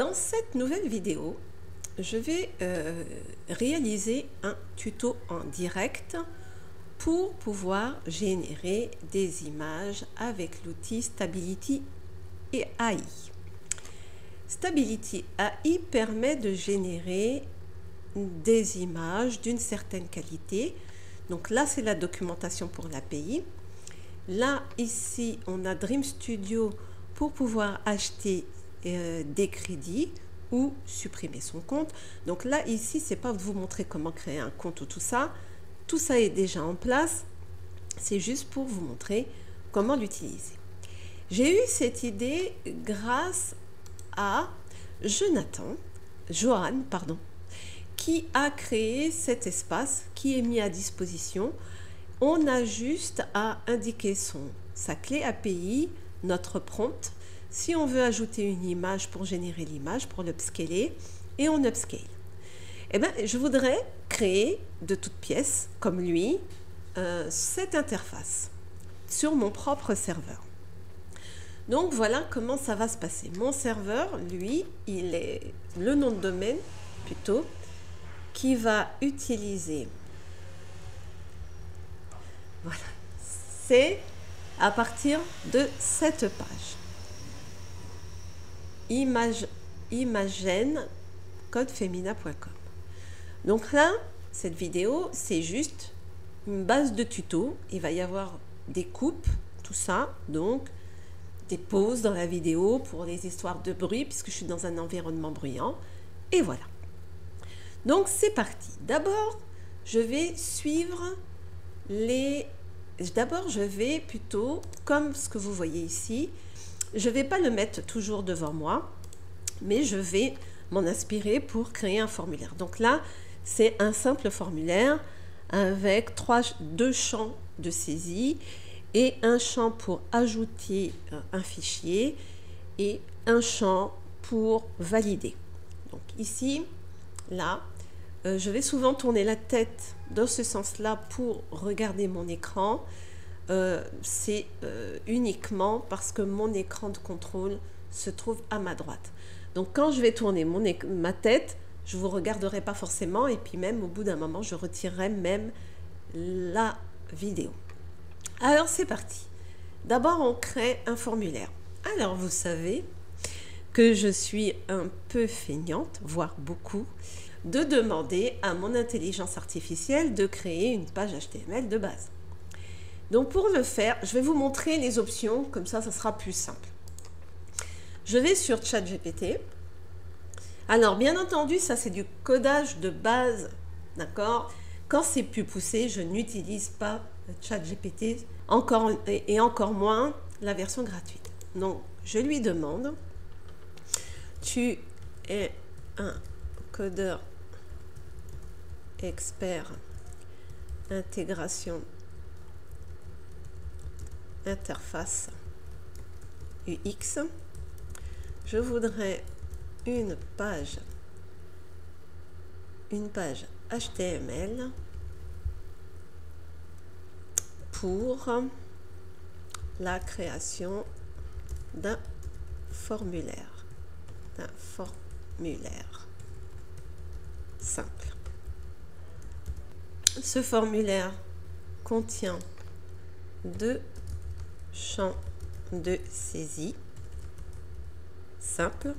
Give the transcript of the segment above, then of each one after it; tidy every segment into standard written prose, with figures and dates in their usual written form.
Dans cette nouvelle vidéo, je vais réaliser un tuto en direct pour pouvoir générer des images avec l'outil Stability AI. Stability AI permet de générer des images d'une certaine qualité. Donc là, c'est la documentation pour l'API. Là, ici, on a Dream Studio pour pouvoir acheter des crédits ou supprimer son compte. Donc là, ici, c'est pas vous montrer comment créer un compte ou tout ça. Tout ça est déjà en place. C'est juste pour vous montrer comment l'utiliser. J'ai eu cette idée grâce à Johan, qui a créé cet espace qui est mis à disposition. On a juste à indiquer sa clé API, notre prompt. Si on veut ajouter une image pour générer l'image, pour l'upscaler, et on upscale. Eh bien, je voudrais créer de toutes pièces, comme lui, cette interface sur mon propre serveur. Donc voilà comment ça va se passer. Mon serveur, lui, il est le nom de domaine plutôt, qui va utiliser. Voilà, c'est à partir de cette page. Imagen-codefemina.com. Donc là, cette vidéo, c'est juste une base de tuto. Il va y avoir des coupes, tout ça, donc des pauses dans la vidéo pour les histoires de bruit, puisque je suis dans un environnement bruyant. Et voilà. Donc c'est parti. D'abord, je vais suivre D'abord, je vais plutôt, comme ce que vous voyez ici, je ne vais pas le mettre toujours devant moi, mais je vais m'en inspirer pour créer un formulaire. Donc là, c'est un simple formulaire avec deux champs de saisie et un champ pour ajouter un fichier et un champ pour valider. Donc ici, là, je vais souvent tourner la tête dans ce sens-là pour regarder mon écran. C'est uniquement parce que mon écran de contrôle se trouve à ma droite. Donc quand je vais tourner ma tête, je ne vous regarderai pas forcément et puis même au bout d'un moment, je retirerai même la vidéo. Alors c'est parti. D'abord, on crée un formulaire. Alors vous savez que je suis un peu feignante, voire beaucoup, de demander à mon intelligence artificielle de créer une page HTML de base. Donc pour le faire, je vais vous montrer les options, comme ça sera plus simple. Je vais sur ChatGPT. Alors bien entendu, ça c'est du codage de base, d'accord? Quand c'est plus poussé, je n'utilise pas ChatGPT, encore moins la version gratuite. Donc je lui demande, tu es un codeur expert intégration interface UX. Je voudrais une page HTML pour la création d'un formulaire simple. Ce formulaire contient deux champs de saisie simple,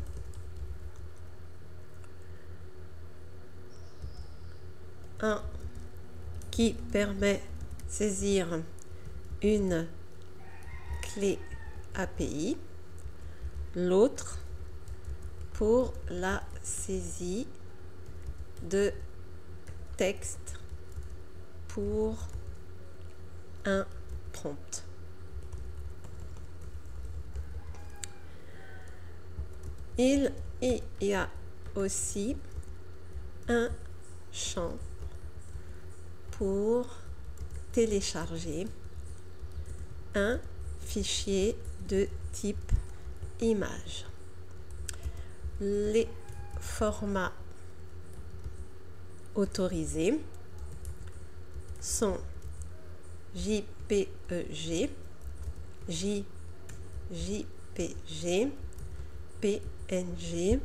un qui permet de saisir une clé API, l'autre pour la saisie de texte pour un prompt. Il y a aussi un champ pour télécharger un fichier de type image. Les formats autorisés sont JPEG, JPG, PNG,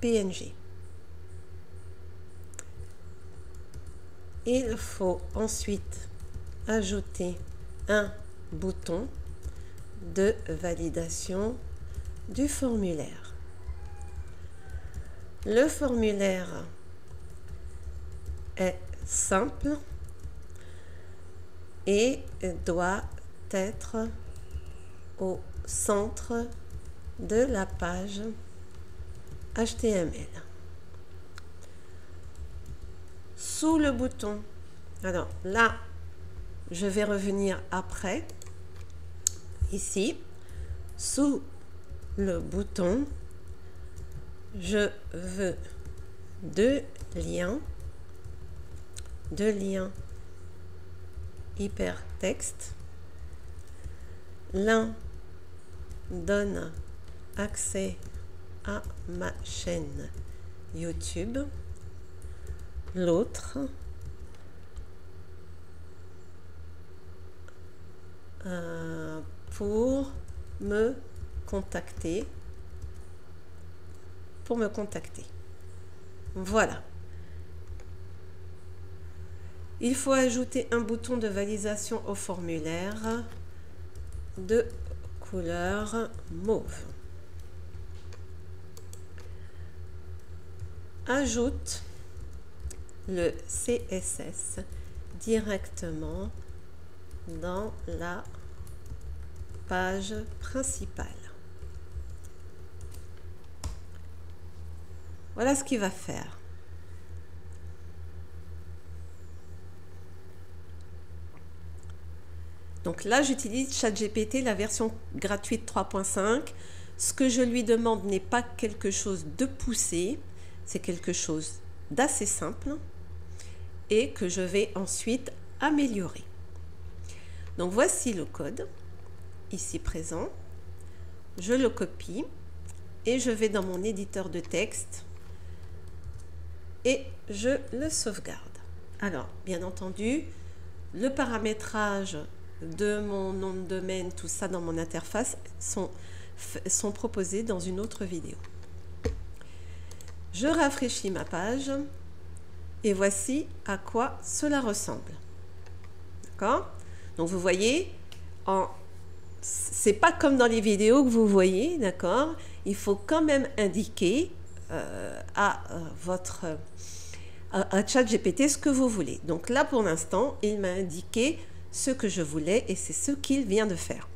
PNG. Il faut ensuite ajouter un bouton de validation du formulaire. Le formulaire est simple et doit être au centre de la page HTML. Sous le bouton, alors là, je vais revenir après, ici, sous le bouton, je veux deux liens hypertexte. L'un donne accès à ma chaîne YouTube, l'autre pour me contacter. Voilà. Il faut ajouter un bouton de validation au formulaire de couleur mauve. Ajoute le CSS directement dans la page principale. Voilà ce qu'il va faire. Donc là, j'utilise ChatGPT, la version gratuite 3.5. Ce que je lui demande n'est pas quelque chose de poussé, c'est quelque chose d'assez simple et que je vais ensuite améliorer. Donc voici le code, ici présent. Je le copie et je vais dans mon éditeur de texte et je le sauvegarde. Alors, bien entendu, le paramétrage de mon nom de domaine, tout ça dans mon interface sont proposés dans une autre vidéo. Je rafraîchis ma page et voici à quoi cela ressemble. D'accord? Donc vous voyez, c'est pas comme dans les vidéos que vous voyez, d'accord? Il faut quand même indiquer à ChatGPT ce que vous voulez. Donc là, pour l'instant, il m'a indiqué ce que je voulais et c'est ce qu'il vient de faire.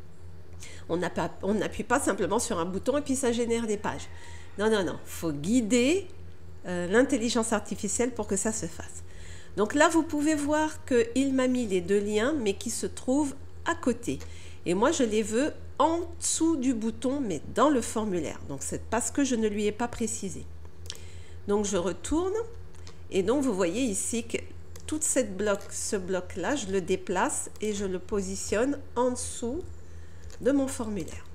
On n'appuie pas simplement sur un bouton et puis ça génère des pages. Non, non, non. Il faut guider l'intelligence artificielle pour que ça se fasse. Donc là, vous pouvez voir qu'il m'a mis les deux liens, mais qui se trouvent à côté. Et moi, je les veux en dessous du bouton, mais dans le formulaire. Donc, c'est parce que je ne lui ai pas précisé. Donc, je retourne. Et donc, vous voyez ici que tout ce bloc-là, je le déplace et je le positionne en dessous de mon formulaire.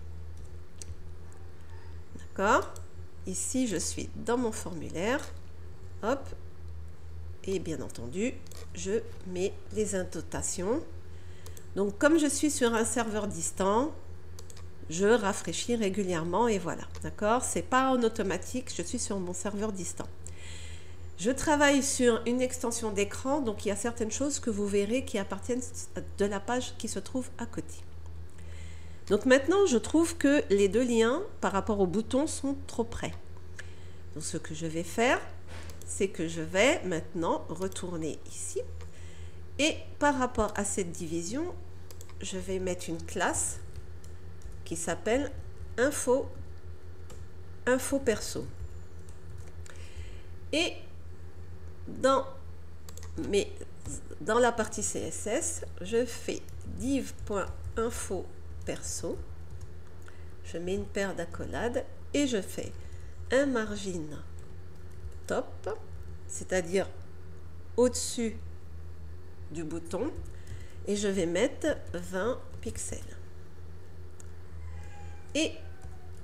D'accord? Ici, je suis dans mon formulaire. Hop. Et bien entendu, je mets les annotations. Donc, comme je suis sur un serveur distant, je rafraîchis régulièrement et voilà. D'accord? C'est pas en automatique, je suis sur mon serveur distant. Je travaille sur une extension d'écran, donc il y a certaines choses que vous verrez qui appartiennent de la page qui se trouve à côté. Donc maintenant, je trouve que les deux liens par rapport au bouton sont trop près. Donc ce que je vais faire, c'est que je vais maintenant retourner ici. Et par rapport à cette division, je vais mettre une classe qui s'appelle info perso. Et dans la partie CSS, je fais div.info perso, je mets une paire d'accolades et je fais un margin top, c'est-à-dire au-dessus du bouton, et je vais mettre 20 pixels. Et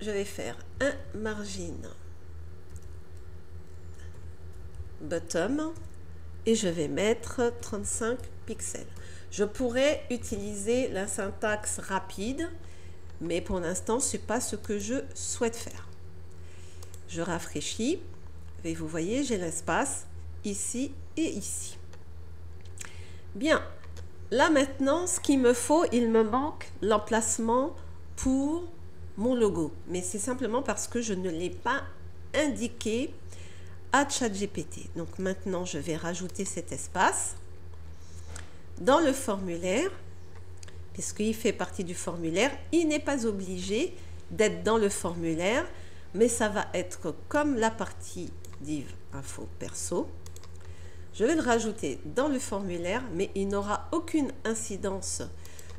je vais faire un margin bottom et je vais mettre 35 pixels. Je pourrais utiliser la syntaxe rapide, mais pour l'instant, ce n'est pas ce que je souhaite faire. Je rafraîchis Et vous voyez, j'ai l'espace ici et ici. Bien, là maintenant, ce qu'il me faut, il me manque l'emplacement pour mon logo. Mais c'est simplement parce que je ne l'ai pas indiqué à ChatGPT. Donc maintenant, je vais rajouter cet espace dans le formulaire. Puisqu'il fait partie du formulaire, il n'est pas obligé d'être dans le formulaire, mais ça va être comme la partie div info perso. Je vais le rajouter dans le formulaire, mais il n'aura aucune incidence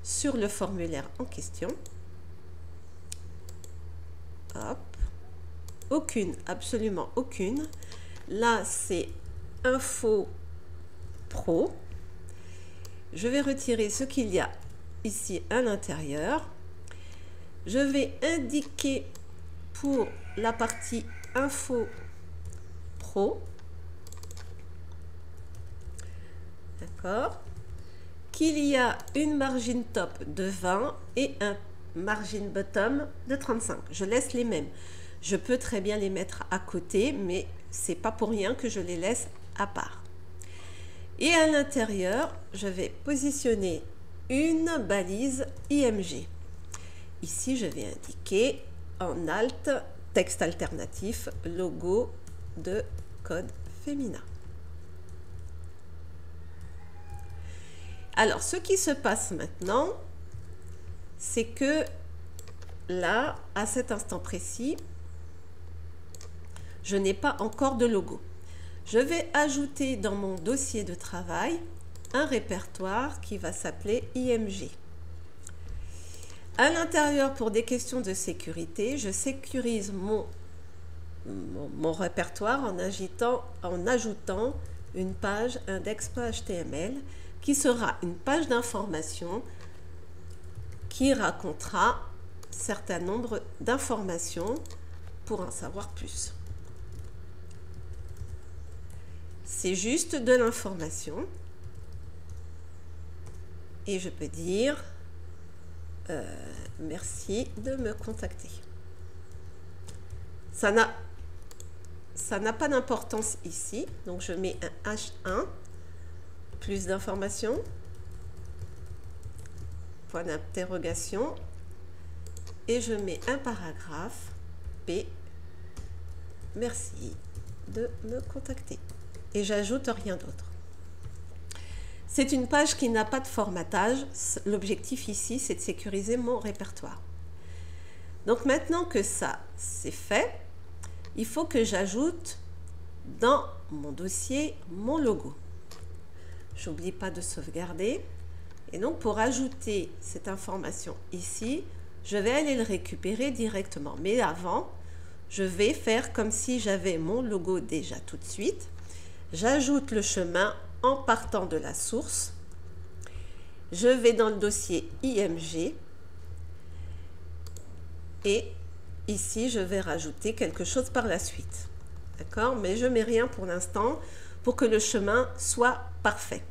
sur le formulaire en question. Hop. Aucune, absolument aucune. Là, c'est info pro. Je vais retirer ce qu'il y a ici à l'intérieur. Je vais indiquer pour la partie info pro, d'accord, qu'il y a une margin top de 20 et un margin bottom de 35. Je laisse les mêmes. Je peux très bien les mettre à côté, mais c'est pas pour rien que je les laisse à part. Et à l'intérieur, je vais positionner une balise IMG. Ici, je vais indiquer en alt, texte alternatif, logo de code féminin. Alors, ce qui se passe maintenant, c'est que là, à cet instant précis, je n'ai pas encore de logo. Je vais ajouter dans mon dossier de travail un répertoire qui va s'appeler IMG. À l'intérieur, pour des questions de sécurité, je sécurise mon répertoire en ajoutant une page index.html qui sera une page d'information qui racontera un certain nombre d'informations pour en savoir plus. C'est juste de l'information. Et je peux dire merci de me contacter. Ça n'a pas d'importance ici. Donc je mets un H1, plus d'informations, point d'interrogation, et je mets un paragraphe P. Merci de me contacter. Et j'ajoute rien d'autre. C'est une page qui n'a pas de formatage. L'objectif ici, c'est de sécuriser mon répertoire. Donc maintenant que ça, c'est fait, il faut que j'ajoute dans mon dossier mon logo. J'oublie pas de sauvegarder. Et donc pour ajouter cette information ici, je vais aller le récupérer directement. Mais avant, je vais faire comme si j'avais mon logo déjà tout de suite. J'ajoute le chemin en partant de la source. Je vais dans le dossier IMG et ici je vais rajouter quelque chose par la suite. D'accord? Mais je ne mets rien pour l'instant pour que le chemin soit parfait.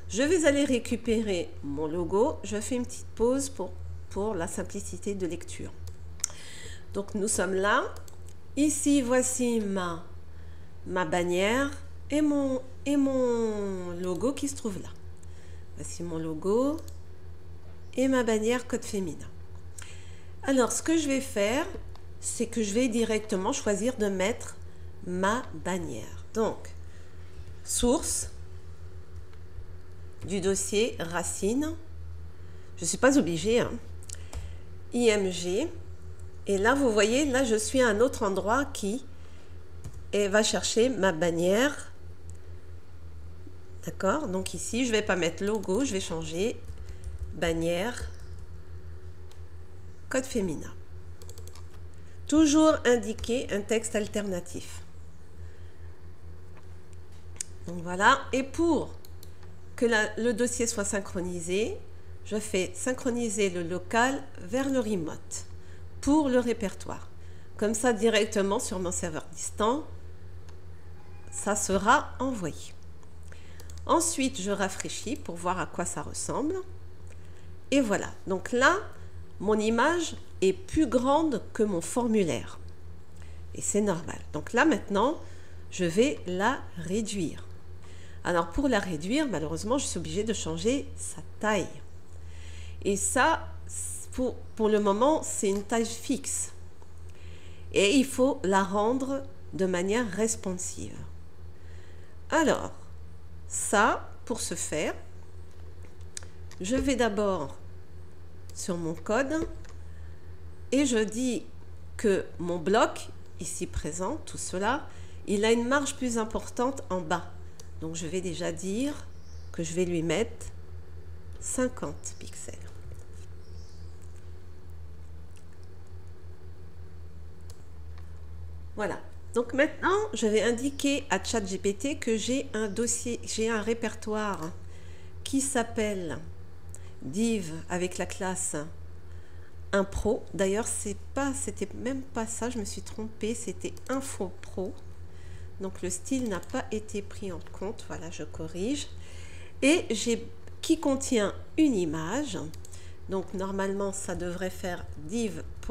Je vais aller récupérer mon logo. Je fais une petite pause pour la simplicité de lecture. Donc nous sommes là. Ici voici ma bannière et mon logo qui se trouve là. Voici mon logo et ma bannière code féminin. Alors, ce que je vais faire, c'est que je vais directement choisir de mettre ma bannière. Donc, source du dossier racine. Je ne suis pas obligée. Hein. IMG. Et là, vous voyez, là, je suis à un autre endroit qui va chercher ma bannière. D'accord? Donc ici, je ne vais pas mettre logo, je vais changer bannière, code féminin. Toujours indiquer un texte alternatif. Donc voilà. Et pour que le dossier soit synchronisé, je fais synchroniser le local vers le remote pour le répertoire. Comme ça, directement sur mon serveur distant, ça sera envoyé. Ensuite, je rafraîchis pour voir à quoi ça ressemble. Et voilà. Donc là, mon image est plus grande que mon formulaire. Et c'est normal. Donc là, maintenant, je vais la réduire. Alors pour la réduire, malheureusement, je suis obligée de changer sa taille. Et ça, pour le moment, c'est une taille fixe. Et il faut la rendre de manière responsive. Alors, ça, pour ce faire, je vais d'abord sur mon code et je dis que mon bloc, ici présent, tout cela, il a une marge plus importante en bas. Donc je vais déjà dire que je vais lui mettre 50 pixels. Voilà. Donc maintenant, je vais indiquer à ChatGPT que j'ai un dossier, j'ai un répertoire qui s'appelle div avec la classe impro. D'ailleurs, c'était même pas ça, je me suis trompée, c'était info pro. Donc le style n'a pas été pris en compte. Voilà, je corrige. Et qui contient une image. Donc normalement, ça devrait faire div.info.pro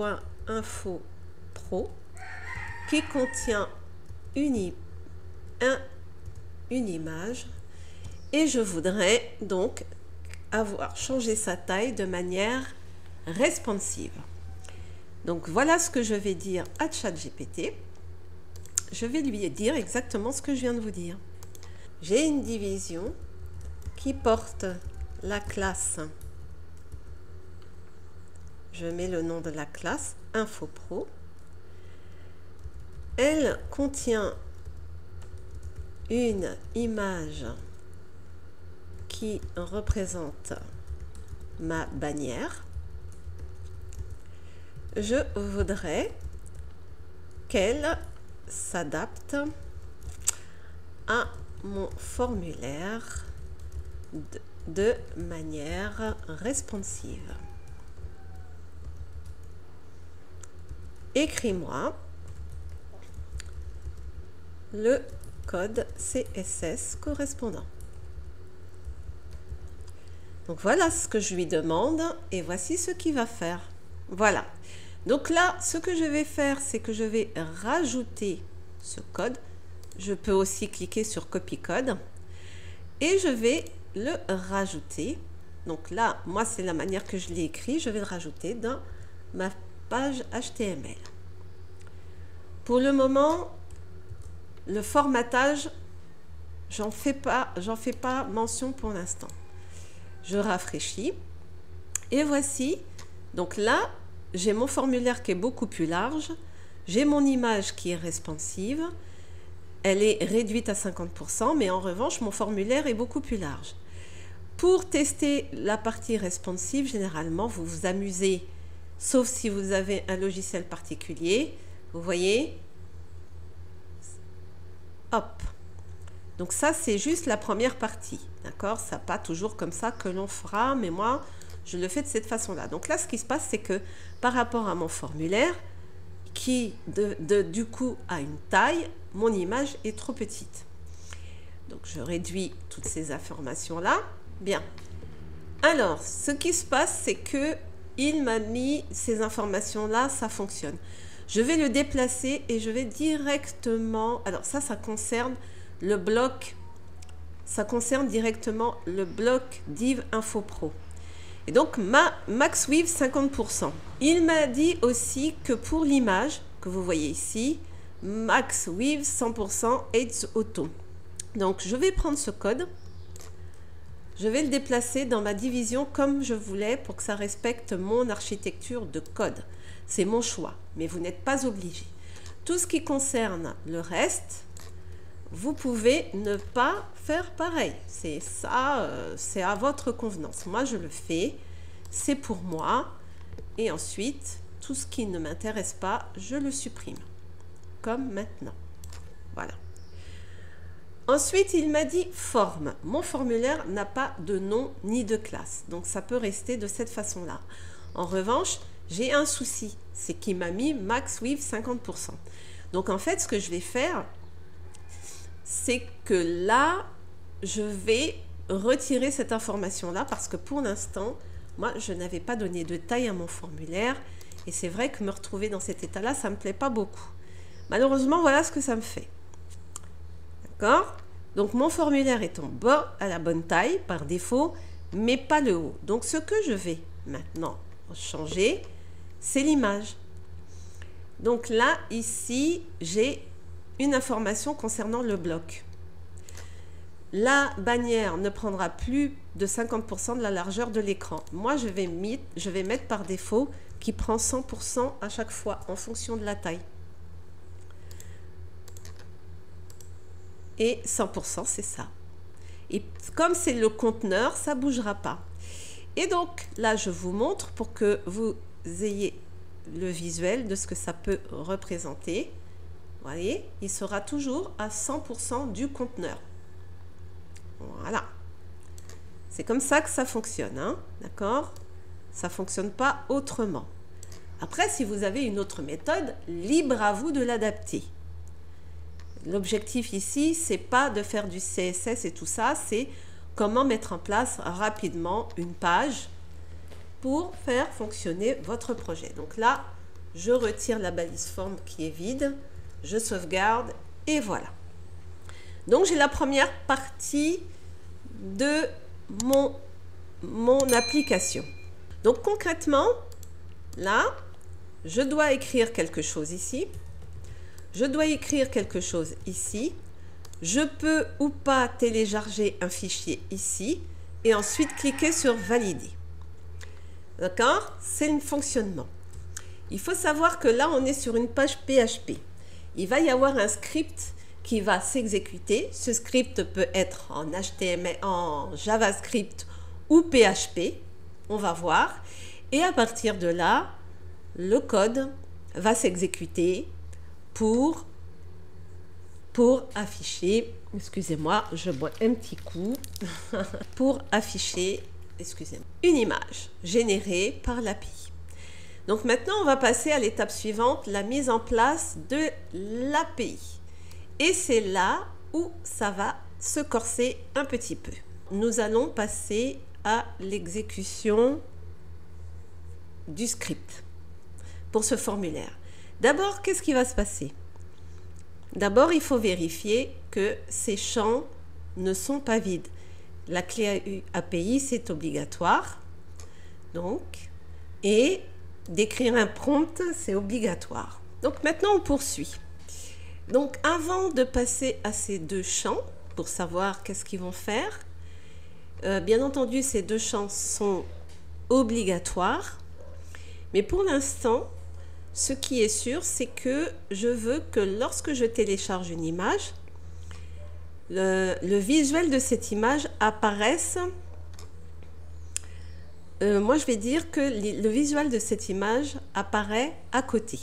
qui contient une image. Et je voudrais donc avoir changé sa taille de manière responsive. Donc voilà ce que je vais dire à ChatGPT. Je vais lui dire exactement ce que je viens de vous dire. J'ai une division qui porte la classe. Je mets le nom de la classe InfoPro. Elle contient une image qui représente ma bannière. Je voudrais qu'elle s'adapte à mon formulaire de manière responsive. Écris-moi le code CSS correspondant. Donc voilà ce que je lui demande et voici ce qu'il va faire. Voilà. Donc là, ce que je vais faire, c'est que je vais rajouter ce code. Je peux aussi cliquer sur Copy Code et je vais le rajouter. Donc là, moi, c'est la manière que je l'ai écrit. Je vais le rajouter dans ma page HTML. Pour le moment, le formatage, j'en fais pas mention pour l'instant. Je rafraîchis et voici. Donc là, j'ai mon formulaire qui est beaucoup plus large. J'ai mon image qui est responsive. Elle est réduite à 50%, mais en revanche, mon formulaire est beaucoup plus large. Pour tester la partie responsive, généralement, vous vous amusez, sauf si vous avez un logiciel particulier. Vous voyez? Hop. Donc ça, c'est juste la première partie. D'accord? Ça pas toujours comme ça que l'on fera, mais moi, je le fais de cette façon-là. Donc là, ce qui se passe, c'est que par rapport à mon formulaire, qui du coup a une taille, mon image est trop petite. Donc je réduis toutes ces informations-là. Bien. Alors, ce qui se passe, c'est que il m'a mis ces informations-là, ça fonctionne. Je vais le déplacer et je vais directement... Alors ça concerne le bloc, ça concerne directement le bloc div info pro. Et donc max width 50%. Il m'a dit aussi que pour l'image que vous voyez ici, max width 100% Aids Auto. Donc je vais prendre ce code, je vais le déplacer dans ma division comme je voulais pour que ça respecte mon architecture de code. C'est mon choix, mais vous n'êtes pas obligé. Tout ce qui concerne le reste, vous pouvez ne pas faire pareil. C'est ça, c'est à votre convenance. Moi, je le fais, c'est pour moi. Et ensuite, tout ce qui ne m'intéresse pas, je le supprime. Comme maintenant. Voilà. Ensuite, il m'a dit forme. Mon formulaire n'a pas de nom ni de classe. Donc, ça peut rester de cette façon-là. En revanche, j'ai un souci. C'est qu'il m'a mis max width 50%. Donc, en fait, ce que je vais faire, c'est que là, je vais retirer cette information-là parce que pour l'instant, moi, je n'avais pas donné de taille à mon formulaire. Et c'est vrai que me retrouver dans cet état-là, ça ne me plaît pas beaucoup. Malheureusement, voilà ce que ça me fait. D'accord? Donc mon formulaire est en bas à la bonne taille par défaut, mais pas le haut. Donc ce que je vais maintenant changer, c'est l'image. Donc là, ici, j'ai une information concernant le bloc. La bannière ne prendra plus de 50% de la largeur de l'écran. Moi, je vais mettre par défaut qui prend 100% à chaque fois en fonction de la taille. Et 100%, c'est ça. Et comme c'est le conteneur, ça ne bougera pas. Et donc, là, je vous montre pour que vous ayez le visuel de ce que ça peut représenter. Vous voyez, il sera toujours à 100% du conteneur. Voilà. C'est comme ça que ça fonctionne, hein, d'accord? Ça ne fonctionne pas autrement. Après, si vous avez une autre méthode, libre à vous de l'adapter. L'objectif ici, c'est pas de faire du CSS et tout ça, c'est comment mettre en place rapidement une page pour faire fonctionner votre projet. Donc là, je retire la balise forme qui est vide, je sauvegarde et voilà. Donc j'ai la première partie de mon application. Donc concrètement, là, je dois écrire quelque chose ici. Je dois écrire quelque chose ici. Je peux ou pas télécharger un fichier ici et ensuite cliquer sur valider. D'accord? C'est le fonctionnement. Il faut savoir que là, on est sur une page PHP. Il va y avoir un script qui va s'exécuter. Ce script peut être en HTML, en JavaScript ou PHP. On va voir. Et à partir de là, le code va s'exécuter pour afficher, excusez-moi, je bois un petit coup, pour afficher, excusez-moi, une image générée par l'API. Donc maintenant, on va passer à l'étape suivante, la mise en place de l'API. Et c'est là où ça va se corser un petit peu. Nous allons passer à l'exécution du script pour ce formulaire. D'abord, qu'est-ce qui va se passer? D'abord, il faut vérifier que ces champs ne sont pas vides. La clé API, c'est obligatoire. Donc, et d'écrire un prompt, c'est obligatoire. Donc maintenant, on poursuit. Donc, avant de passer à ces deux champs, pour savoir qu'est-ce qu'ils vont faire, bien entendu, ces deux champs sont obligatoires. Mais pour l'instant, ce qui est sûr, c'est que je veux que lorsque je télécharge une image, le visuel de cette image apparaisse. Moi, je vais dire que le visuel de cette image apparaît à côté.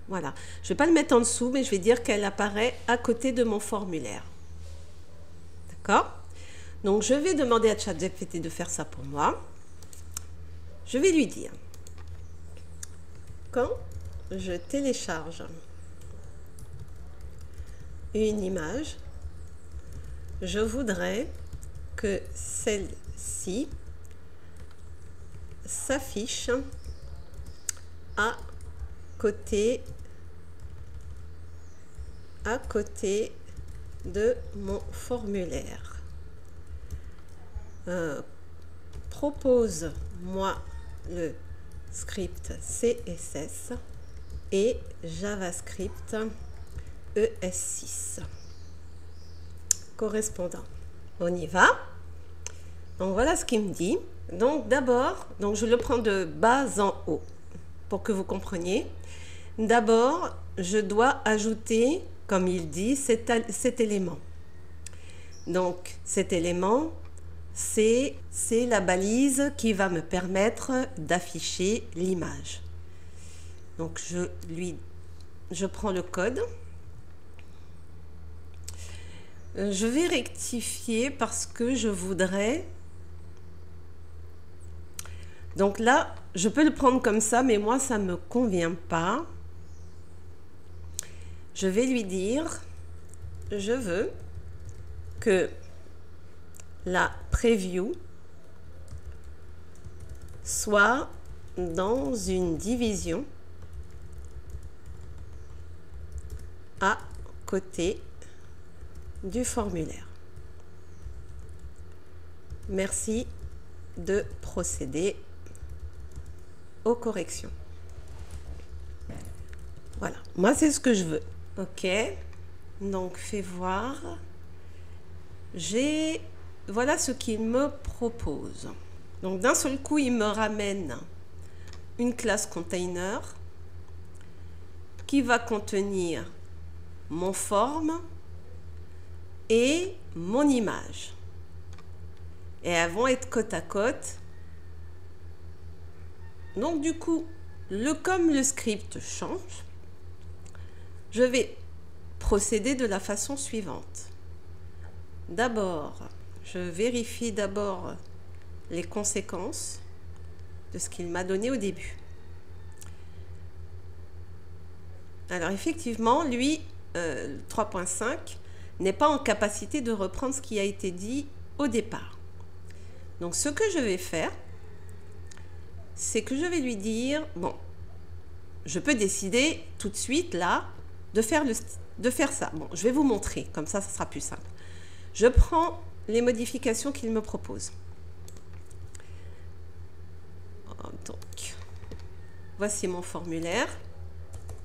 Voilà. Je ne vais pas le mettre en dessous, mais je vais dire qu'elle apparaît à côté de mon formulaire. D'accord? Donc, je vais demander à ChatGPT de faire ça pour moi. Je vais lui dire: quand je télécharge une image, je voudrais que celle-ci s'affiche à côté de mon formulaire. Propose-moi le script CSS et JavaScript ES6 correspondant. On y va. Donc voilà ce qu'il me dit. Donc d'abord, je le prends de bas en haut pour que vous compreniez. D'abord, je dois ajouter, comme il dit, cet élément. Donc cet élément, c'est la balise qui va me permettre d'afficher l'image. Donc je prends le code. Je vais rectifier parce que je voudrais... Donc là, je peux le prendre comme ça, mais moi, ça ne me convient pas. Je vais lui dire, je veux que la preview soit dans une division à côté du formulaire. Merci de procéder aux corrections. Voilà, moi c'est ce que je veux. Ok, donc fais voir. Voilà ce qu'il me propose. Donc d'un seul coup, il me ramène une classe container qui va contenir mon forme et mon image. Et elles vont être côte à côte. Donc du coup, comme le script change, je vais procéder de la façon suivante. D'abord, je vérifie d'abord les conséquences de ce qu'il m'a donné au début. Alors effectivement, lui, 3.5, n'est pas en capacité de reprendre ce qui a été dit au départ. Donc ce que je vais faire, c'est que je vais lui dire, bon, je peux décider tout de suite là de faire ça. Bon, je vais vous montrer, comme ça sera plus simple. Je prends les modifications qu'il me propose. Donc, voici mon formulaire.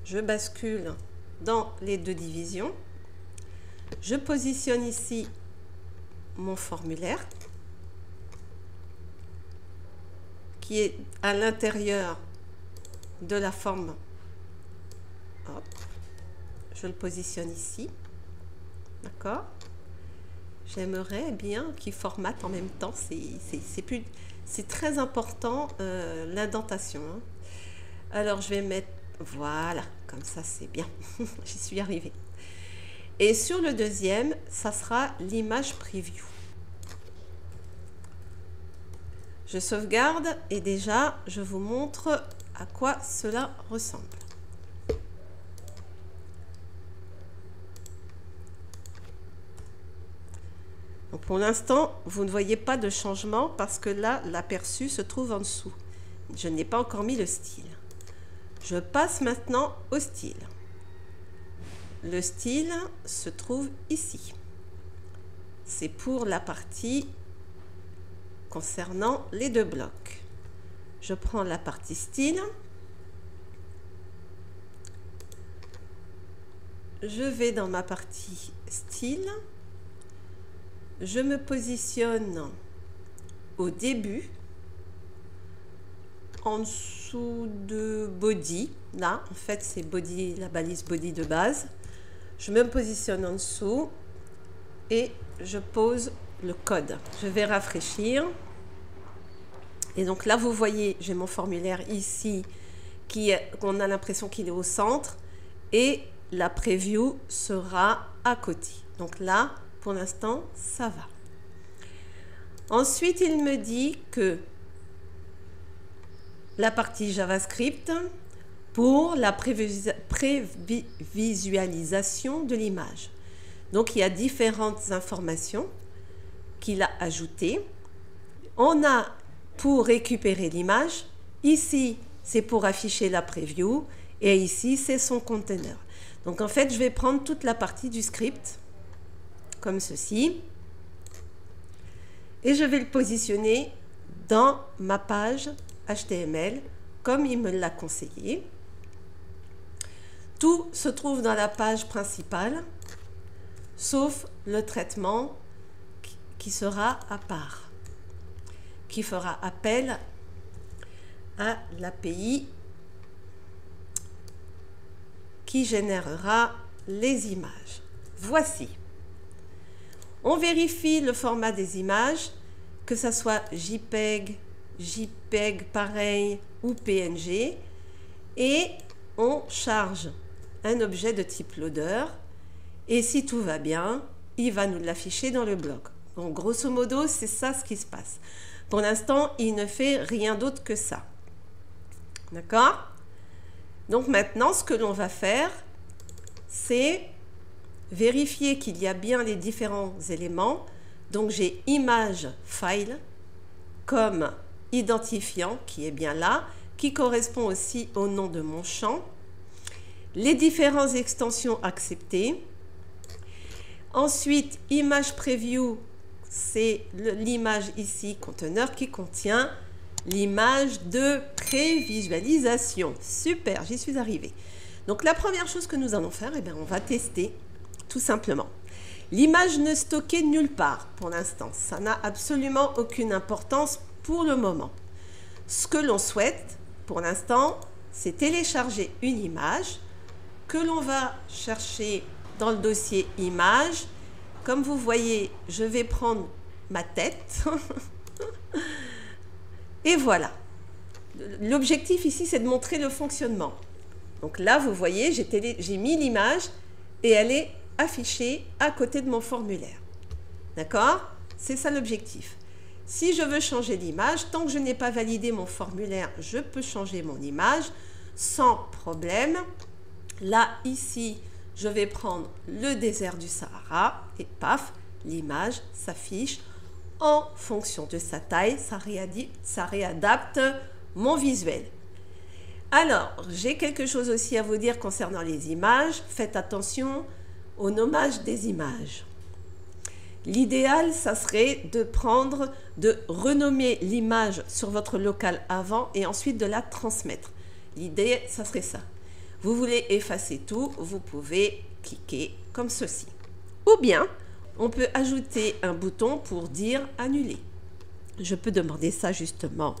Je bascule dans les deux divisions. Je positionne ici mon formulaire qui est à l'intérieur de la forme. Hop. Je le positionne ici. D'accord? J'aimerais bien qu'il formate en même temps. C'est très important l'indentation. Hein. Alors je vais mettre, voilà, comme ça c'est bien. J'y suis arrivée. Et sur le deuxième, ça sera l'image preview. Je sauvegarde et déjà je vous montre à quoi cela ressemble. Donc pour l'instant, vous ne voyez pas de changement parce que là, l'aperçu se trouve en dessous. Je n'ai pas encore mis le style. Je passe maintenant au style. Le style se trouve ici. C'est pour la partie concernant les deux blocs. Je prends la partie style. Je vais dans ma partie style. Je me positionne au début, en dessous de body. Là, en fait, c'est body, la balise body de base. Je me positionne en dessous et je pose le code. Je vais rafraîchir. Et donc là, vous voyez, j'ai mon formulaire ici, qu'on a l'impression qu'il est au centre. Et la preview sera à côté. Donc là, pour l'instant, ça va. Ensuite, il me dit que la partie JavaScript pour la prévisualisation de l'image. Donc, il y a différentes informations qu'il a ajoutées. On a pour récupérer l'image. Ici, c'est pour afficher la preview. Et ici, c'est son container. Donc, en fait, je vais prendre toute la partie du script comme ceci. Et je vais le positionner dans ma page HTML comme il me l'a conseillé. Tout se trouve dans la page principale, sauf le traitement qui sera à part, qui fera appel à l'API qui générera les images. Voici. On vérifie le format des images, que ce soit JPEG, JPEG pareil ou PNG, et on charge un objet de type loader, et si tout va bien, il va nous l'afficher dans le bloc. Donc grosso modo, c'est ça ce qui se passe. Pour l'instant, il ne fait rien d'autre que ça. D'accord? Donc maintenant, ce que l'on va faire, c'est vérifier qu'il y a bien les différents éléments. Donc j'ai image file comme identifiant qui est bien là, qui correspond aussi au nom de mon champ. Les différentes extensions acceptées. Ensuite, image preview, c'est l'image ici, conteneur qui contient l'image de prévisualisation. Super, j'y suis arrivée. Donc la première chose que nous allons faire, eh bien, on va tester tout simplement. L'image ne stockée nulle part pour l'instant. Ça n'a absolument aucune importance pour le moment. Ce que l'on souhaite pour l'instant, c'est télécharger une image que l'on va chercher dans le dossier image. Comme vous voyez, je vais prendre ma tête. Et voilà. L'objectif ici, c'est de montrer le fonctionnement. Donc là, vous voyez, j'ai mis l'image et elle est affichée à côté de mon formulaire. D'accord? C'est ça l'objectif. Si je veux changer l'image, tant que je n'ai pas validé mon formulaire, je peux changer mon image sans problème. Là, ici, je vais prendre le désert du Sahara et paf, l'image s'affiche en fonction de sa taille. Ça réadapte mon visuel. Alors, j'ai quelque chose aussi à vous dire concernant les images. Faites attention au nommage des images. L'idéal, ça serait de renommer l'image sur votre local avant et ensuite de la transmettre. L'idée, ça serait ça. Vous voulez effacer tout, vous pouvez cliquer comme ceci. Ou bien, on peut ajouter un bouton pour dire annuler. Je peux demander ça justement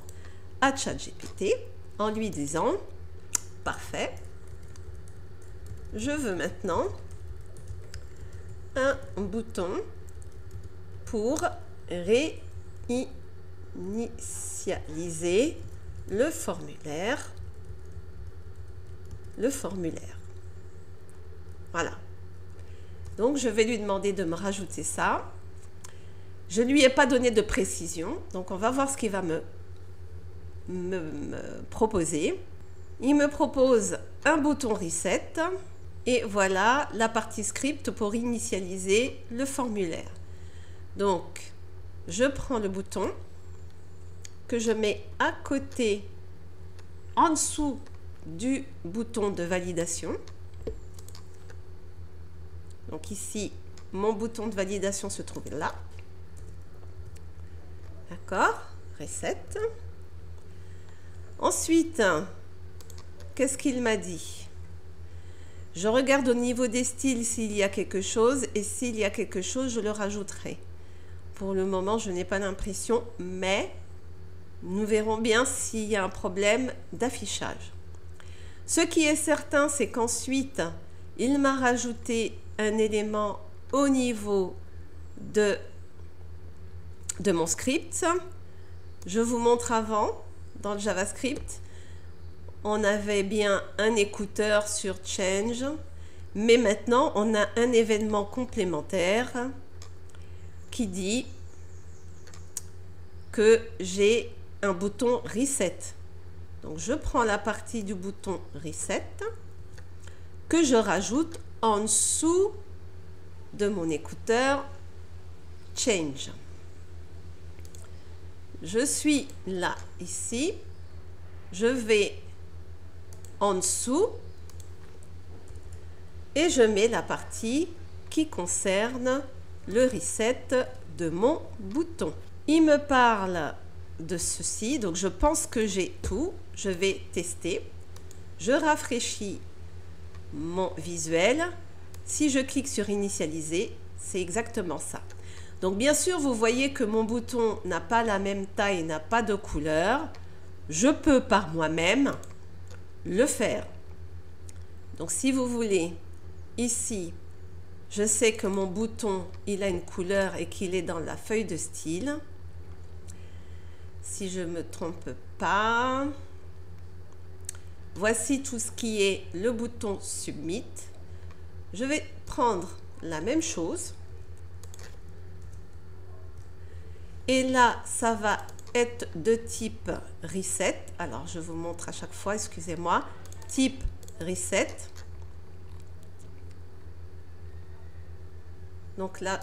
à ChatGPT en lui disant parfait, je veux maintenant un bouton pour réinitialiser le formulaire. Voilà. Donc, je vais lui demander de me rajouter ça. Je ne lui ai pas donné de précision. Donc, on va voir ce qu'il va me proposer. Il me propose un bouton Reset. Et voilà la partie script pour initialiser le formulaire. Donc, je prends le bouton que je mets à côté, en dessous du bouton de validation. Donc ici, mon bouton de validation se trouve là. D'accord, Reset. Ensuite, qu'est-ce qu'il m'a dit? Je regarde au niveau des styles s'il y a quelque chose, et s'il y a quelque chose, je le rajouterai. Pour le moment, je n'ai pas l'impression, mais nous verrons bien s'il y a un problème d'affichage. Ce qui est certain, c'est qu'ensuite, il m'a rajouté un élément au niveau de mon script. Je vous montre avant, dans le JavaScript, on avait bien un écouteur sur Change, mais maintenant, on a un événement complémentaire qui dit que j'ai un bouton Reset. Donc, je prends la partie du bouton Reset que je rajoute en dessous de mon écouteur Change. Je suis là, ici. Je vais en dessous et je mets la partie qui concerne le reset de mon bouton. Il me parle de ceci, donc je pense que j'ai tout. Je vais tester. Je rafraîchis mon visuel. Si je clique sur initialiser, c'est exactement ça. Donc bien sûr, vous voyez que mon bouton n'a pas la même taille, n'a pas de couleur. Je peux par moi-même le faire. Donc si vous voulez, ici, je sais que mon bouton, il a une couleur et qu'il est dans la feuille de style. Si je ne me trompe pas, voici tout ce qui est le bouton Submit. Je vais prendre la même chose. Et là, ça va être de type Reset. Alors, je vous montre à chaque fois, excusez-moi. Type Reset. Donc là,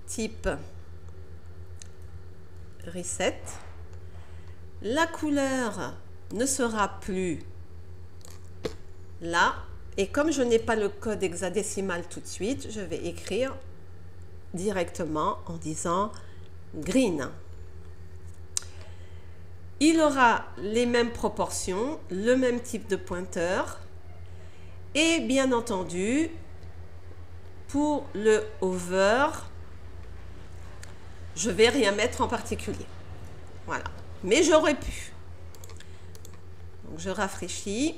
type Reset. La couleur ne sera plus là. Et comme je n'ai pas le code hexadécimal tout de suite, je vais écrire directement en disant green. Il aura les mêmes proportions, le même type de pointeur. Et bien entendu, pour le over, je vais rien mettre en particulier. Voilà. Mais j'aurais pu. Donc je rafraîchis.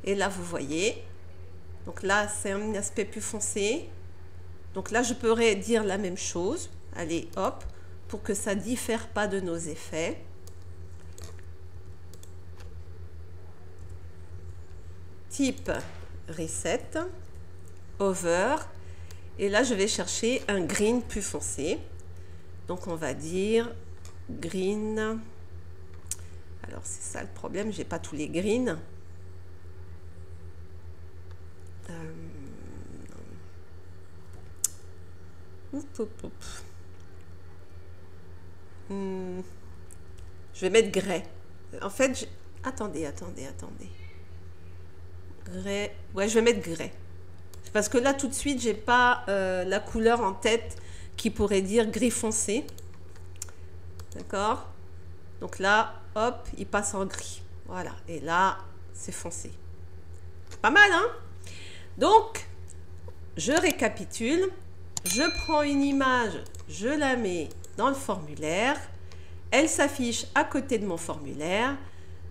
Et là, vous voyez. Donc là, c'est un aspect plus foncé. Donc là, je pourrais dire la même chose. Allez, hop, pour que ça ne diffère pas de nos effets. Type reset, over. Et là, je vais chercher un green plus foncé. Donc, on va dire green. Alors, c'est ça le problème, j'ai pas tous les greens. Je vais mettre grès. En fait, attendez. Grès. Ouais, je vais mettre grès. Parce que là, tout de suite, j'ai pas la couleur en tête qui pourrait dire gris foncé. D'accord? Donc là, hop, il passe en gris. Voilà. Et là, c'est foncé. Pas mal, hein? Donc, je récapitule. Je prends une image, je la mets dans le formulaire. Elle s'affiche à côté de mon formulaire.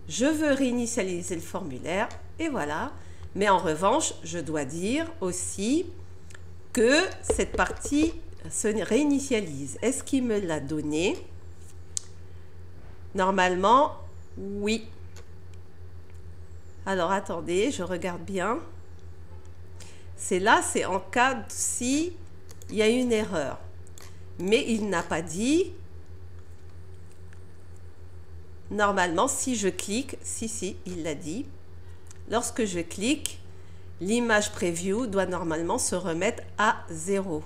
Je veux réinitialiser le formulaire. Et voilà. Mais en revanche, je dois dire aussi que cette partie se réinitialise. Est-ce qu'il me l'a donné? Normalement, oui. Alors, attendez, je regarde bien. C'est là, c'est en cas si il y a une erreur. Mais il n'a pas dit. Normalement, si je clique, si, il l'a dit. Lorsque je clique, l'image preview doit normalement se remettre à 0.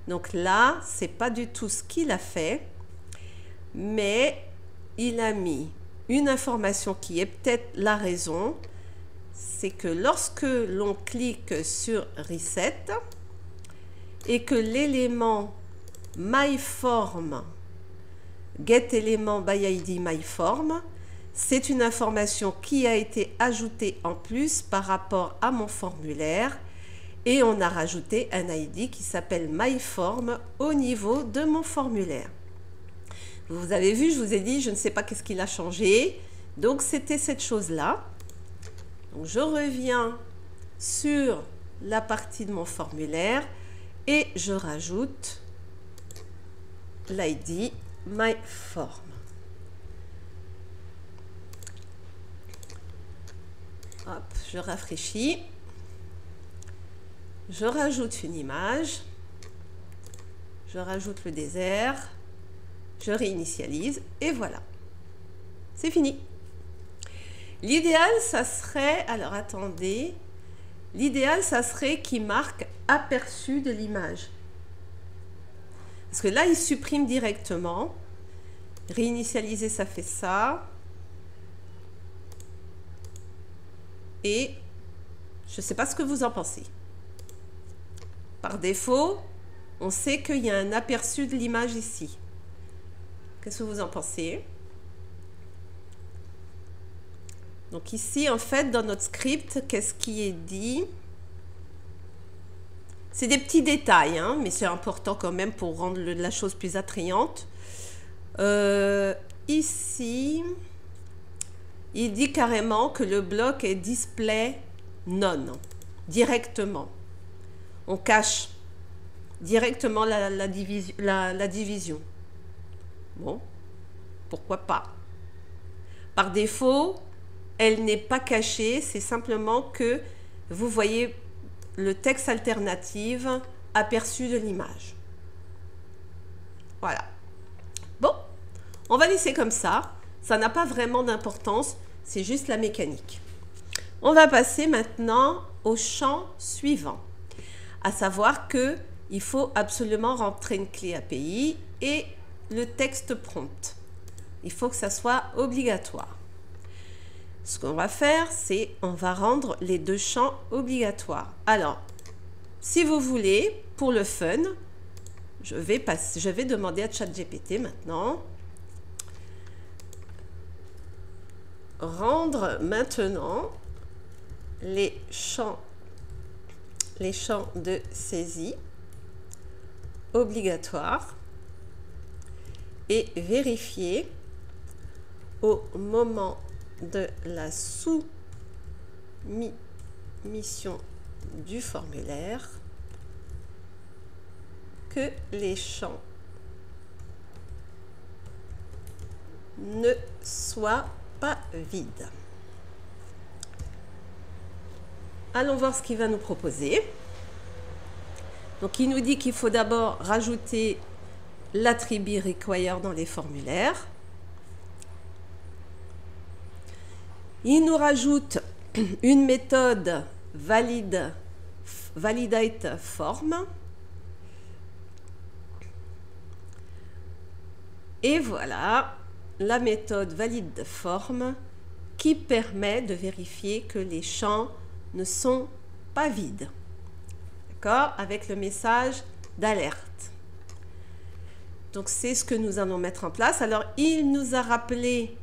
Donc là, c'est pas du tout ce qu'il a fait, mais il a mis une information qui est peut-être la raison, c'est que lorsque l'on clique sur Reset et que l'élément MyForm, GetElement by ID MyForm, c'est une information qui a été ajoutée en plus par rapport à mon formulaire et on a rajouté un ID qui s'appelle MyForm au niveau de mon formulaire. Vous avez vu, je vous ai dit, je ne sais pas qu'est-ce qu'il a changé. Donc, c'était cette chose-là. Donc, je reviens sur la partie de mon formulaire et je rajoute l'ID MyForm. Hop, je rafraîchis. Je rajoute une image. Je rajoute le désert. Je réinitialise et voilà. C'est fini. L'idéal, ça serait... Alors, attendez. L'idéal, ça serait qu'il marque aperçu de l'image. Parce que là, il supprime directement. Réinitialiser, ça fait ça. Et je ne sais pas ce que vous en pensez. Par défaut, on sait qu'il y a un aperçu de l'image ici. Qu'est-ce que vous en pensez? Donc ici, en fait, dans notre script, qu'est-ce qui est dit? C'est des petits détails, hein, mais c'est important quand même pour rendre la chose plus attrayante. Ici, il dit carrément que le bloc est display none, directement. On cache directement la division. Bon, pourquoi pas. Par défaut, elle n'est pas cachée, c'est simplement que vous voyez le texte alternatif aperçu de l'image. Voilà. Bon, on va laisser comme ça. Ça n'a pas vraiment d'importance, c'est juste la mécanique. On va passer maintenant au champ suivant. À savoir qu'il faut absolument rentrer une clé API et le texte prompt. Il faut que ça soit obligatoire. Ce qu'on va faire, c'est on va rendre les deux champs obligatoires. Alors, si vous voulez, pour le fun, je vais demander à ChatGPT maintenant, rendre maintenant les champs de saisie obligatoires et vérifier au moment de la soumission du formulaire que les champs ne soient pas vides. Allons voir ce qu'il va nous proposer. Donc il nous dit qu'il faut d'abord rajouter l'attribut require dans les formulaires. Il nous rajoute une méthode validate form. Et voilà la méthode valide form qui permet de vérifier que les champs ne sont pas vides. D'accord? Avec le message d'alerte. Donc c'est ce que nous allons mettre en place. Alors il nous a rappelé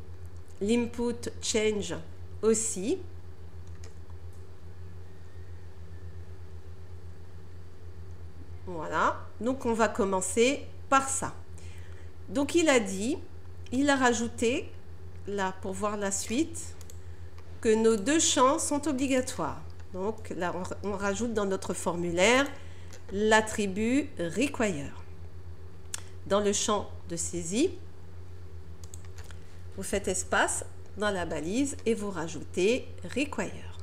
l'input change aussi. Voilà. Donc on va commencer par ça. Donc il a rajouté, là pour voir la suite, que nos deux champs sont obligatoires. Donc là, on rajoute dans notre formulaire l'attribut require. Dans le champ de saisie, vous faites espace dans la balise et vous rajoutez require.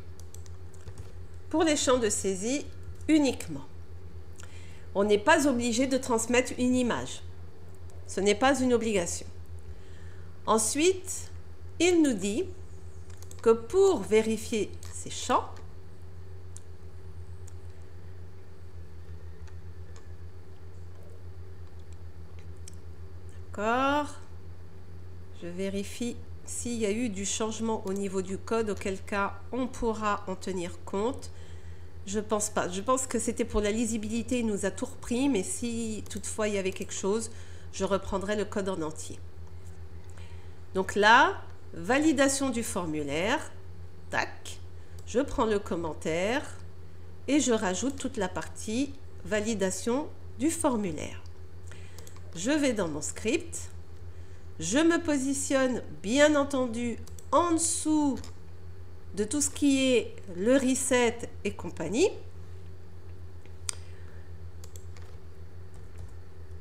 Pour les champs de saisie uniquement. On n'est pas obligé de transmettre une image. Ce n'est pas une obligation. Ensuite, il nous dit que pour vérifier ces champs, d'accord, je vérifie s'il y a eu du changement au niveau du code, auquel cas on pourra en tenir compte. Je pense pas. Je pense que c'était pour la lisibilité, il nous a tout repris, mais si toutefois il y avait quelque chose, je reprendrai le code en entier. Donc là, validation du formulaire, tac, je prends le commentaire et je rajoute toute la partie validation du formulaire. Je vais dans mon script, je me positionne bien entendu en dessous de tout ce qui est le reset et compagnie.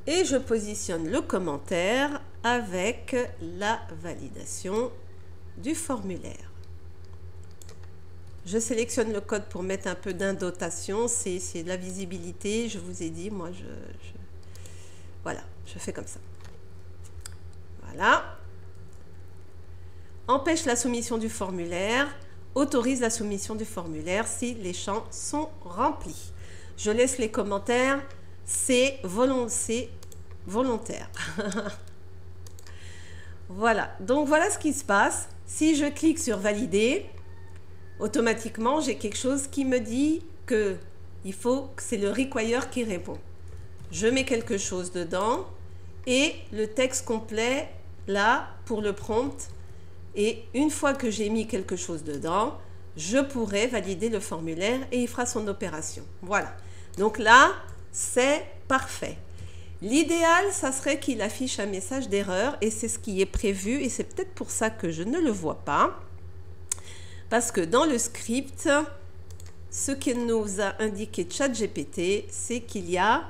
Et je positionne le commentaire avec la validation du formulaire. Je sélectionne le code pour mettre un peu d'indotation, c'est de la visibilité, je vous ai dit, moi voilà, je fais comme ça. Voilà. Empêche la soumission du formulaire, autorise la soumission du formulaire si les champs sont remplis. Je laisse les commentaires, c'est volontaire. Voilà, donc voilà ce qui se passe. Si je clique sur valider, automatiquement j'ai quelque chose qui me dit que c'est le require qui répond. Je mets quelque chose dedans et le texte complet là pour le prompt. Et une fois que j'ai mis quelque chose dedans, je pourrai valider le formulaire et il fera son opération. Voilà. Donc là, c'est parfait. L'idéal, ça serait qu'il affiche un message d'erreur et c'est ce qui est prévu et c'est peut-être pour ça que je ne le vois pas. Parce que dans le script, ce que nous a indiqué ChatGPT, c'est qu'il y a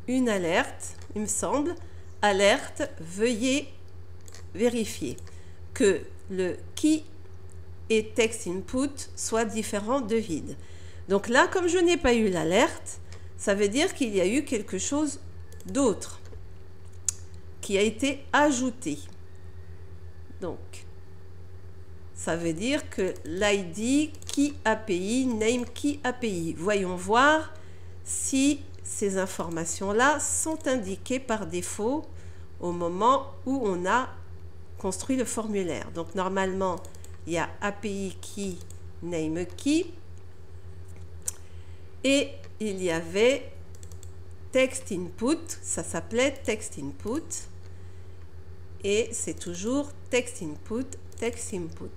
une alerte, il me semble, alerte, veuillez vérifier que le key et text input soient différents de vide. Donc là, comme je n'ai pas eu l'alerte, ça veut dire qu'il y a eu quelque chose d'autre qui a été ajouté. Donc, ça veut dire que l'ID key API, name key API. Voyons voir si ces informations-là sont indiquées par défaut au moment où on a construit le formulaire. Donc, normalement, il y a API key, name key. Et il y avait text input, ça s'appelait text input. Et c'est toujours text input, text input.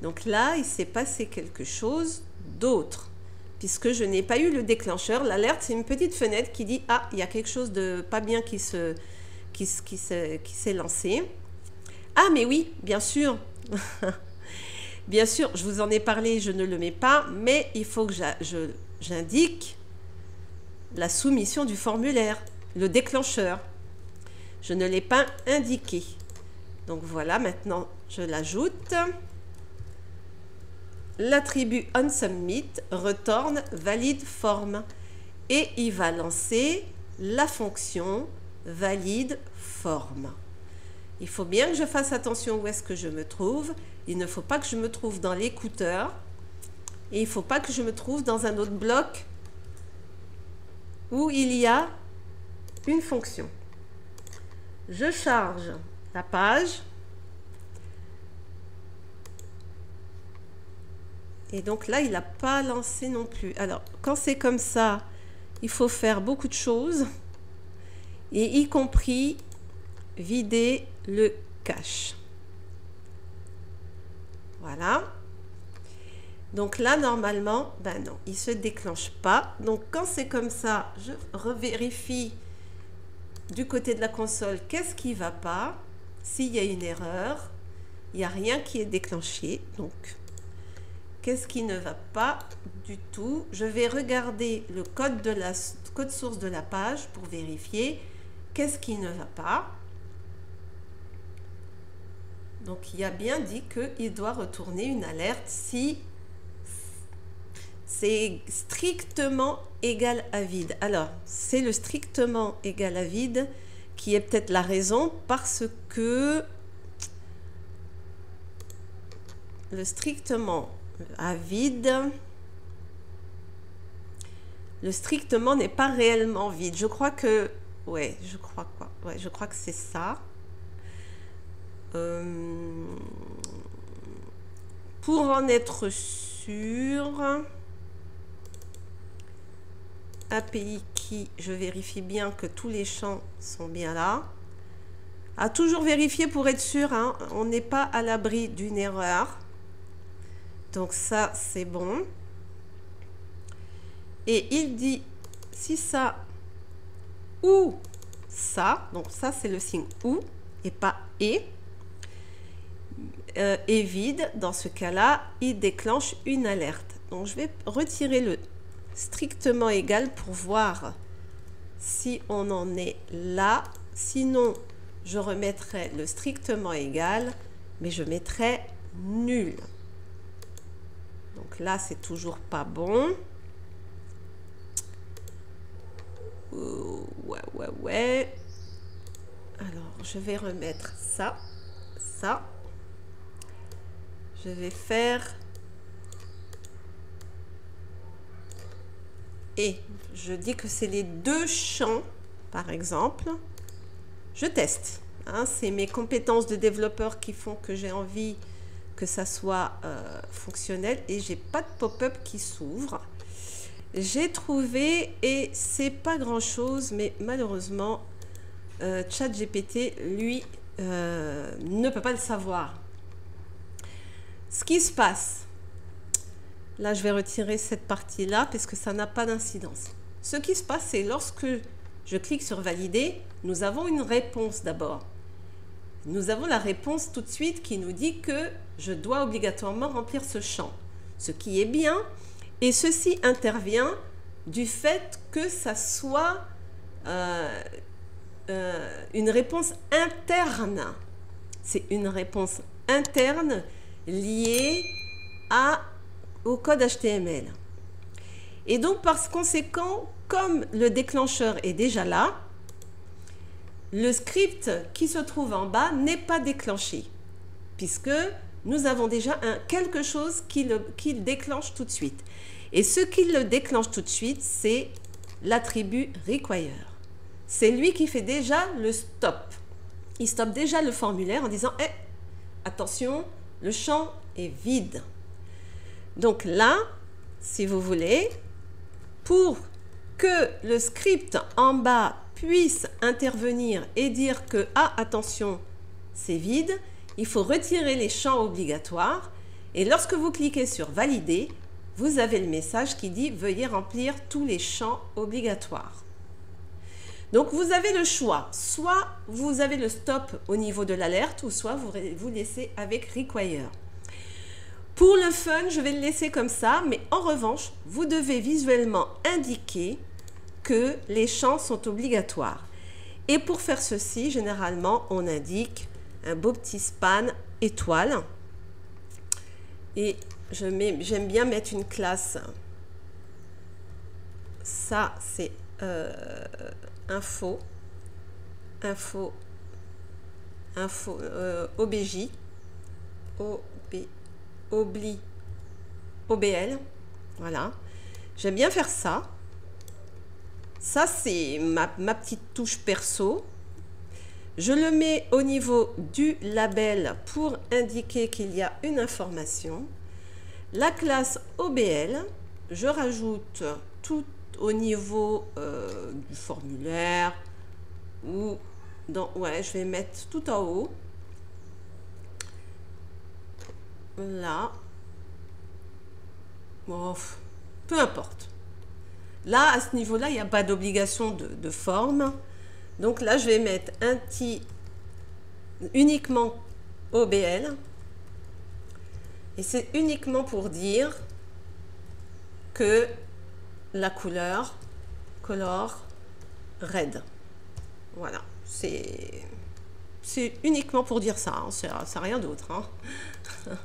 Donc là, il s'est passé quelque chose d'autre, puisque je n'ai pas eu le déclencheur. L'alerte, c'est une petite fenêtre qui dit « Ah, il y a quelque chose de pas bien qui s'est lancé. » Ah, mais oui, bien sûr. Bien sûr, je vous en ai parlé, je ne le mets pas, mais il faut que j'indique la soumission du formulaire, le déclencheur. Je ne l'ai pas indiqué. Donc voilà, maintenant, je l'ajoute. L'attribut onSubmit retourne valide form et il va lancer la fonction valide form. Il faut bien que je fasse attention où est-ce que je me trouve. Il ne faut pas que je me trouve dans l'écouteur et il ne faut pas que je me trouve dans un autre bloc où il y a une fonction. Je charge la page. Et donc là, il n'a pas lancé non plus. Alors, quand c'est comme ça, il faut faire beaucoup de choses, et y compris vider le cache. Voilà. Donc là, normalement, ben non, il ne se déclenche pas. Donc quand c'est comme ça, je revérifie du côté de la console qu'est-ce qui ne va pas. S'il y a une erreur, il n'y a rien qui est déclenché. Donc, qu'est-ce qui ne va pas du tout? Je vais regarder le code source de la page pour vérifier qu'est-ce qui ne va pas. Donc, il y a bien dit qu'il doit retourner une alerte si c'est strictement égal à vide. Alors, c'est le strictement égal à vide qui est peut-être la raison, parce que le strictement à vide, le strictement n'est pas réellement vide. Je crois que, ouais, je crois quoi, ouais, je crois que c'est ça. Pour en être sûr, API qui, je vérifie bien que tous les champs sont bien là. À toujours vérifier pour être sûr, hein, on n'est pas à l'abri d'une erreur. Donc ça, c'est bon. Et il dit, si ça ou ça, donc ça c'est le signe ou et pas et, est vide, dans ce cas-là, il déclenche une alerte. Donc je vais retirer le strictement égal pour voir si on en est là. Sinon, je remettrai le strictement égal, mais je mettrai nul. Donc là, c'est toujours pas bon. Ouais. Alors, je vais remettre ça. Je vais faire... Et je dis que c'est les deux champs, par exemple. Je teste. Hein, c'est mes compétences de développeur qui font que j'ai envie que ça soit fonctionnel, et j'ai pas de pop-up qui s'ouvre. J'ai trouvé, et c'est pas grand chose, mais malheureusement ChatGPT lui ne peut pas le savoir. Ce qui se passe, là je vais retirer cette partie là parce que ça n'a pas d'incidence. Ce qui se passe, c'est lorsque je clique sur valider, nous avons une réponse d'abord. Nous avons la réponse tout de suite qui nous dit que je dois obligatoirement remplir ce champ, ce qui est bien, et ceci intervient du fait que ça soit une réponse interne. C'est une réponse interne liée au code HTML. Et donc, par conséquent, comme le déclencheur est déjà là, le script qui se trouve en bas n'est pas déclenché, puisque nous avons déjà quelque chose qui le déclenche tout de suite. Et ce qui le déclenche tout de suite, c'est l'attribut require. C'est lui qui fait déjà le stop. Il stoppe déjà le formulaire en disant hey, attention, le champ est vide. Donc là, si vous voulez, pour que le script en bas puisse intervenir et dire que, ah, attention, c'est vide, il faut retirer les champs obligatoires. Et lorsque vous cliquez sur valider, vous avez le message qui dit veuillez remplir tous les champs obligatoires. Donc vous avez le choix, soit vous avez le stop au niveau de l'alerte, ou soit vous laissez avec require. Pour le fun, je vais le laisser comme ça, mais en revanche, vous devez visuellement indiquer que les champs sont obligatoires. Et pour faire ceci, généralement, on indique un beau petit span étoile. Et j'aime bien mettre une classe. Ça, c'est OBJ, OBL. Voilà. J'aime bien faire ça. Ça, c'est ma petite touche perso. Je le mets au niveau du label pour indiquer qu'il y a une information. La classe OBL, je rajoute tout au niveau du formulaire ou dans, ouais, je vais mettre tout en haut. Là. Bon, peu importe. Là, à ce niveau-là, il n'y a pas d'obligation de forme. Donc là, je vais mettre un petit uniquement OBL. Et c'est uniquement pour dire que la couleur, color red. Voilà. C'est uniquement pour dire ça. Hein. C'est rien d'autre. Hein.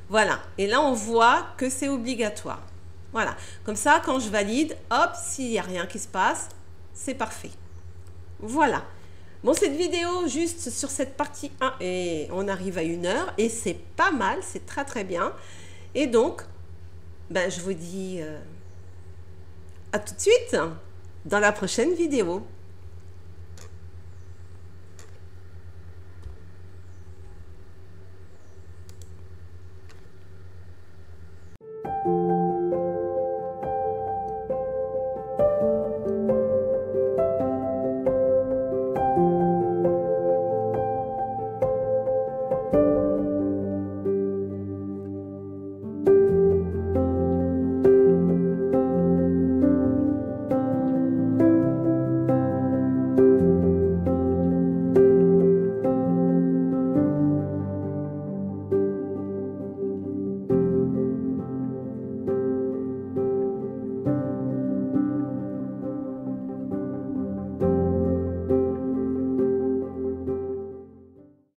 Voilà. Et là, on voit que c'est obligatoire. Voilà. Comme ça, quand je valide, hop, s'il n'y a rien qui se passe, c'est parfait. Voilà. Bon, cette vidéo, juste sur cette partie 1, et on arrive à 1 heure, et c'est pas mal, c'est très très bien. Et donc, ben, je vous dis à tout de suite dans la prochaine vidéo.